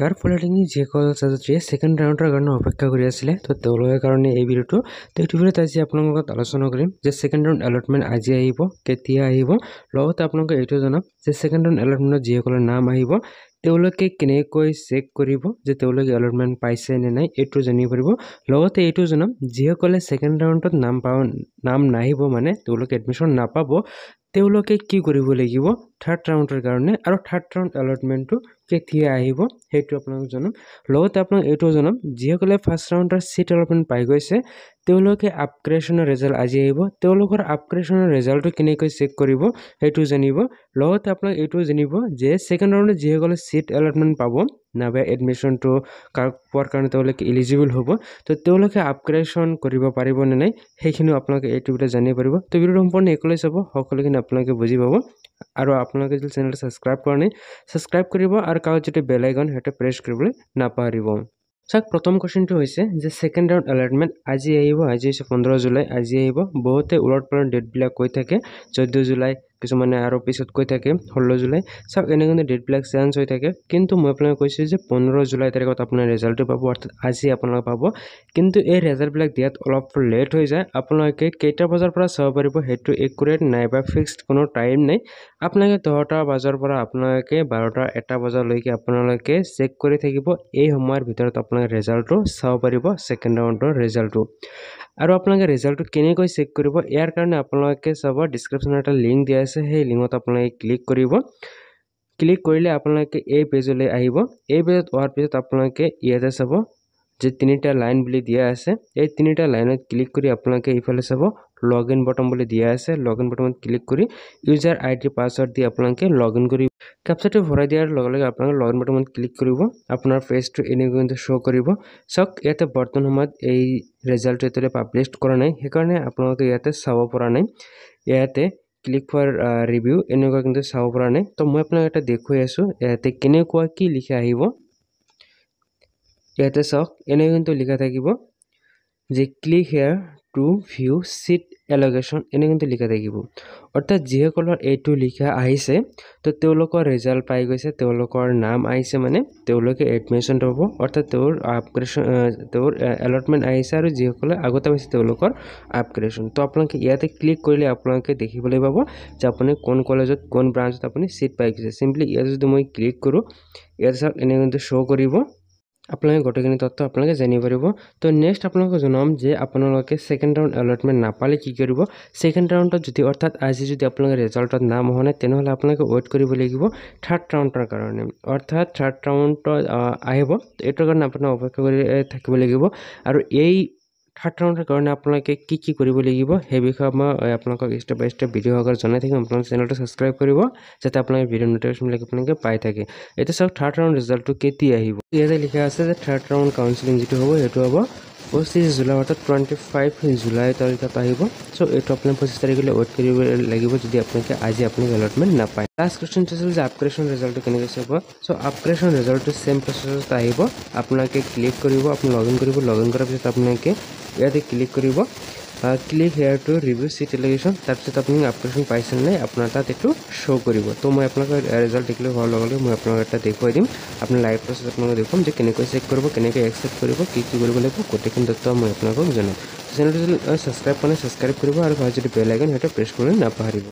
নমস্কাৰ পলিটেকনিক যিসকল ছাত্ৰীয়ে ছেকেণ্ড ৰাউণ্ডৰ কাৰণে অপেক্ষা কৰি আছিলে তো তেওঁলোকৰ কাৰণে এই ভিডিঅ'টো তো এইটো ভিডিঅ'ত আজি আপোনালোকৰ লগত আলোচনা কৰিম যে ছেকেণ্ড ৰাউণ্ড এলটমেণ্ট আজি আহিব কেতিয়া আহিব লগতে আপোনালোকে এইটো জনাম যে ছেকেণ্ড ৰাউণ্ড এলটমেণ্টত যিসকলৰ নাম আহিব তেওঁলোকে কেনেকৈ চেক কৰিব যে তেওঁলোকে এলটমেণ্ট পাইছে নে নাই এইটো জানিব পাৰিব লগতে এইটো জনাম যিসকলে ছেকেণ্ড ৰাউণ্ডত নাম নাহিব মানে তেওঁলোকে এডমিশ্যন নাপাব তেওঁলোকে কি কৰিব লাগিব থাৰ্ড ৰাউণ্ডৰ কাৰণে আৰু থাৰ্ড ৰাউণ্ড এলটমেণ্টটো কেতিয়া আহিব সেইটো আপোনাক জনাম লগতে আপোনাক এইটো জনাম যিসকলে ফাৰ্ষ্ট ৰাউণ্ডৰ সিট এলটমেণ্ট পাই গৈছে তেওঁলোকে আপগ্ৰেডেশ্যনৰ ৰিজাল্ট আজি আহিব তেওঁলোকৰ আপগ্ৰেডেশ্যনৰ ৰিজাল্টটো কেনেকৈ চেক কৰিব সেইটো জানিব লগতে আপোনাক এইটো জানিব যে ছেকেণ্ড ৰাউণ্ডত যিসকলে সিট এলটমেণ্ট পাব নাইবা এডমিশ্যনটো পোৱাৰ কাৰণে তেওঁলোকে এলিজিবল হ'ব তো তেওঁলোকে আপগ্ৰেডেশ্যন কৰিব পাৰিব নে নাই সেইখিনিও আপোনালোকে এইটো ভিডিঅ'ত জানিব পাৰিব তো ভিডিঅ'টো সম্পূৰ্ণ একেলৈ চাব সকলোখিনি আপোনালোকে বুজি পাব আৰু আপোনালোকে যদি চেনেলটো ছাবস্ক্ৰাইব কৰা নাই ছাবস্ক্ৰাইব কৰিব আৰু কাগজ যিটো বেল আইকন সেইটো প্ৰেছ কৰিবলৈ নাপাহৰিব চাওক প্ৰথম কোৱেশ্চনটো হৈছে যে ছেকেণ্ড ৰাউণ্ড এলটমেণ্ট আজি আহিব আজি হৈছে 15 জুলাই আজি আহিব বহুতে উলট পালট ডেটবিলাক কৈ থাকে 14 জুলাই কিছুমানে আৰু পিছত কৈ থাকে 16 জুলাই চাওক এনেকৈ ডেটবিলাক চেঞ্জ হৈ থাকে কিন্তু মই আপোনাক কৈছোঁ যে 15 জুলাই তাৰিখত আপোনাৰ ৰিজাল্টটো পাব অৰ্থাৎ আজি আপোনালোকে পাব কিন্তু এই ৰিজাল্টবিলাক দিয়াত অলপ লেট হৈ যায় আপোনালোকে কেইটা বজাৰ পৰা চাব পাৰিব সেইটো একুৰেট নাইবা ফিক্সড কোনো টাইম নাই আপোনালোকে 10টা বজাৰ পৰা আপোনালোকে 12টা 1টা বজালৈকে আপোনালোকে চেক কৰি থাকিব এই সময়ৰ ভিতৰত আপোনালোকে ৰিজাল্টটো চাব পাৰিব ছেকেণ্ড ৰাউণ্ডৰ ৰিজাল্টটো আৰু আপোনালোকে ৰিজাল্টটো কেনেকৈ চেক কৰিব ইয়াৰ কাৰণে আপোনালোকে চাব ডিছক্ৰিপশ্যনত এটা লিংক দিয়া আছে সেই লিংকত আপোনালোকে ক্লিক কৰিব ক্লিক কৰিলে আপোনালোকে এই পেজলৈ আহিব এই পেজত অহাৰ পিছত আপোনালোকে ইয়াতে চাব যে তিনিটা লাইন বুলি দিয়া আছে এই তিনিটা লাইনত ক্লিক কৰি আপোনালোকে ইফালে চাব লগইন বটন বুলি দিয়া আছে লগইন বটনত ক্লিক কৰি ইউজাৰ আইডি পাছৱৰ্ড দি আপোনালোকে লগইন কৰি ক্যাপচাটো ভৰাই দিয়াৰ লগে লগে আপোনালোকে লগইন বটনত ক্লিক কৰিব আপোনাৰ পেজটো এনেকৈ শ্ব' কৰিব চাওক ইয়াতে বৰ্তমান সময়ত এই ৰিজাল্টটো এতিয়ালৈ পাব্লিছ কৰা নাই সেইকাৰণে আপোনালোকে ইয়াতে চাব পৰা নাই ইয়াতে ক্লিক ফৰ ৰিভিউ এনেকুৱা কিন্তু চাব পৰা নাই তো মই আপোনাক এটা দেখুৱাই আছোঁ ইয়াতে কেনেকুৱা কি লিখা আহিব ইয়াতে চাওক এনে কিন্তু লিখা থাকিব যে click here to view seat allocation এনে কিন্তু লিখা থাকিব অৰ্থাৎ যিসকলৰ এইটো লিখা আহিছে তো তেওঁলোকৰ ৰিজাল্ট পাই গৈছে তেওঁলোকৰ নাম আহিছে মানে তেওঁলোকে এডমিশ্যন পাব অৰ্থাৎ তেওঁৰ আপগ্ৰেডেশ্যন তেওঁৰ এলটমেণ্ট আহিছে আৰু যিসকলে আগতে পাইছে তেওঁলোকৰ আপগ্ৰেডেশ্যন তো আপোনালোকে ইয়াতে ক্লিক কৰিলে আপোনালোকে দেখিবলৈ পাব যে আপুনি কোন কলেজত কোন ব্ৰাঞ্চত আপুনি সিট পাই গৈছে চিম্পলি ইয়াতে যদি মই ক্লিক কৰোঁ ইয়াতে চাওক এনে কিন্তু শ্ব' কৰিব আপোনালোকে গোটেইখিনি তথ্য আপোনালোকে জানিব পাৰিব তো নেক্সট আপোনালোকে জনাম যে আপোনালোকে ছেকেণ্ড ৰাউণ্ড এলটমেণ্ট নাপালে কি কৰিব ছেকেণ্ড ৰাউণ্ডত যদি অৰ্থাৎ আজি যদি আপোনালোকে ৰিজাল্টত নাম হোৱা নাই তেনেহ'লে আপোনালোকে ৱেইট কৰিব লাগিব থাৰ্ড ৰাউণ্ডৰ কাৰণে অৰ্থাৎ থাৰ্ড ৰাউণ্ডত আহিব এইটোৰ কাৰণে আপোনাৰ অপেক্ষা কৰি থাকিব লাগিব আৰু এই থাৰ্ড ৰাউণ্ডৰ কাৰণে আপোনালোকে কি কৰিব লাগিব সেই বিষয়ে মই আপোনালোকক ষ্টেপ বাই ষ্টেপ ভিডিঅ' আকাৰে জনাই থাকিম আপোনালোকে চেনেলটো ছাবস্ক্ৰাইব কৰিব যাতে আপোনালোকে ভিডিঅ' ন'টিফিকেশ্যনবিলাক আপোনালোকে পাই থাকে এতিয়া চাওক থাৰ্ড ৰাউণ্ড ৰিজাল্টটো কেতিয়া আহিব ইয়াতে লিখা আছে যে থাৰ্ড ৰাউণ্ড কাউন্সেলিং যিটো হ'ব সেইটো হ'ব 25 জুলাই অৰ্থাৎ 25 জুলাই তাৰিখত আহিব চ' এইটো আপুনি 25 তাৰিখলৈ ৱেইট কৰিব লাগিব যদি আপোনালোকে আজি আপুনি এলটমেণ্ট নাপায় লাষ্ট কুৱেশ্যনটো আছিল যে আপগ্ৰেডেশ্যন ৰিজাল্টটো কেনেকৈ চাব চ' আপগ্ৰেডেশ্যন ৰিজাল্টটো ছেম প্ৰচেছত আহিব আপোনালোকে ক্লিক কৰিব আপুনি লগইন কৰিব লগইন কৰাৰ পিছত আপোনালোকে ইয়াতে ক্লিক কৰিব click here to review seat allocation তাৰপিছত আপুনি আপগ্ৰেডেশ্যন পাইছে নাই আপোনাৰ তাত এইটো শ্ব' কৰিব তো মই আপোনালোকৰ ৰিজাল্ট দেখিলে হোৱাৰ লগে লগে মই আপোনালোকক এটা দেখুৱাই দিম আপুনি লাইভ প্ৰচেছ আপোনালোকে দেখুৱাম যে কেনেকৈ চেক কৰিব কেনেকৈ একচেপ্ট কৰিব কি কৰিব লাগিব গোটেইখিনি তথ্য মই আপোনালোকক জনাম চেনেলটো যদি ছাবস্ক্ৰাইব কৰা নাই ছাবস্ক্ৰাইব কৰিব আৰু যদি বেল আইকন সেইটো প্ৰেছ কৰিবলৈ নাপাহৰিব